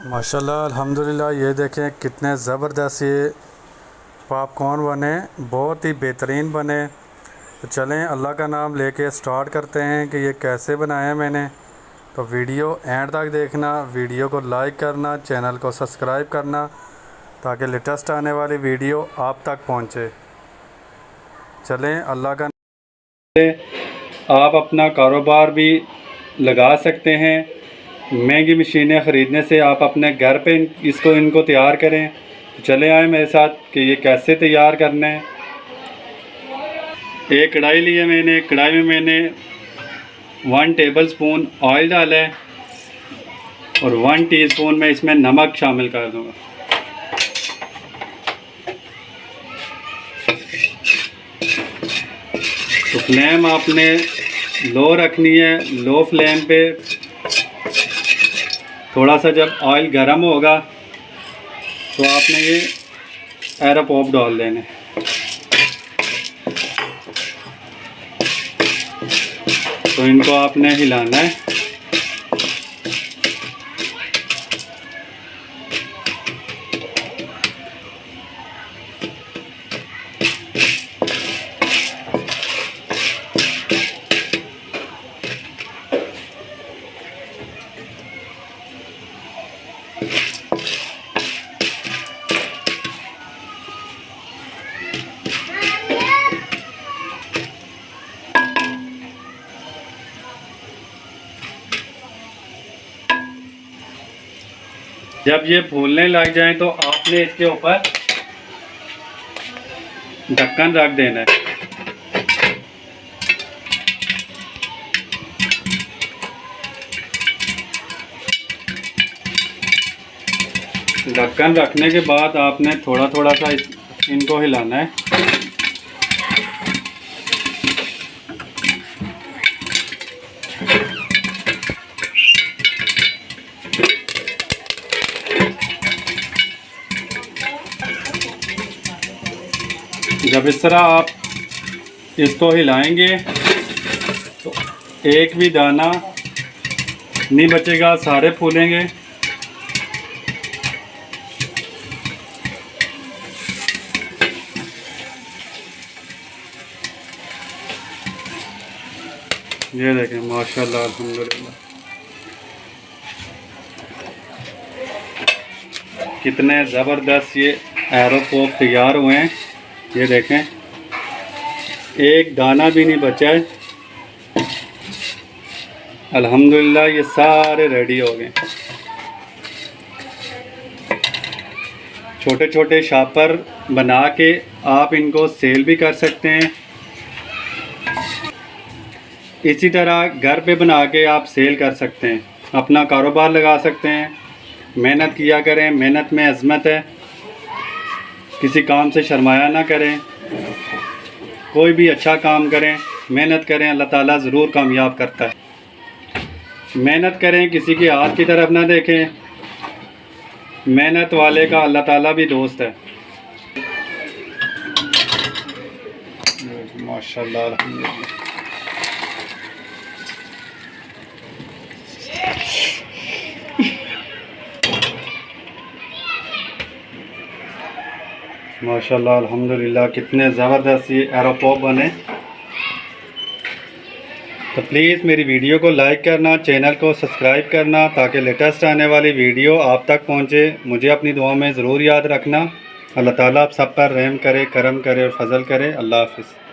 माशाल्लाह अल्हम्दुलिल्लाह। ये देखें कितने ज़बरदस्त ये पॉपकॉर्न बने, बहुत ही बेहतरीन बने। तो चलें अल्लाह का नाम लेके स्टार्ट करते हैं कि ये कैसे बनाए हैं मैंने। तो वीडियो एंड तक देखना, वीडियो को लाइक करना, चैनल को सब्सक्राइब करना ताकि लेटेस्ट आने वाली वीडियो आप तक पहुंचे। चलें अल्लाह का आप अपना कारोबार भी लगा सकते हैं। महंगी मशीनें ख़रीदने से आप अपने घर पे इनको तैयार करें। तो चले आए मेरे साथ कि ये कैसे तैयार करना है। एक कढ़ाई ली है मैंने, कढ़ाई में मैंने 1 टेबलस्पून ऑयल डाला है और 1 टीस्पून में इसमें नमक शामिल कर दूँगा। तो फ्लेम आपने लो रखनी है, लो फ्लेम पे। थोड़ा सा जब ऑयल गर्म होगा तो आपने ये एरो पॉप डाल देने। तो इनको आपने हिलाना है। जब ये फूलने लग जाए तो आपने इसके ऊपर ढक्कन रख देना है। ढक्कन रखने के बाद आपने थोड़ा थोड़ा सा इनको हिलाना है। जब इस तरह आप इसको हिलाएंगे तो एक भी दाना नहीं बचेगा, सारे फूलेंगे। ये देखें माशाल्लाह अल्हम्दुलिल्लाह कितने ज़बरदस्त ये एरो पॉप तैयार हुए हैं। ये देखें एक दाना भी नहीं बचा है। अल्हम्दुलिल्लाह ये सारे रेडी हो गए। छोटे छोटे शापर बना के आप इनको सेल भी कर सकते हैं। इसी तरह घर पे बना के आप सेल कर सकते हैं, अपना कारोबार लगा सकते हैं। मेहनत किया करें, मेहनत में अज़मत है। किसी काम से शर्माया ना करें, कोई भी अच्छा काम करें, मेहनत करें, अल्लाह ताला ज़रूर कामयाब करता है। मेहनत करें, किसी के हाथ की तरफ ना देखें। मेहनत वाले का अल्लाह ताला भी दोस्त है। माशाल्लाह अल्हम्दुलिल्लाह। माशाल्लाह अल्हम्दुलिल्लाह कितने ज़बरदस्त ये एरो पॉप बने। तो प्लीज़ मेरी वीडियो को लाइक करना, चैनल को सब्सक्राइब करना ताकि लेटेस्ट आने वाली वीडियो आप तक पहुंचे। मुझे अपनी दुआ में ज़रूर याद रखना। अल्लाह ताला आप सब पर रहम करे, करम करे और फजल करे। अल्लाह हाफ़िज़।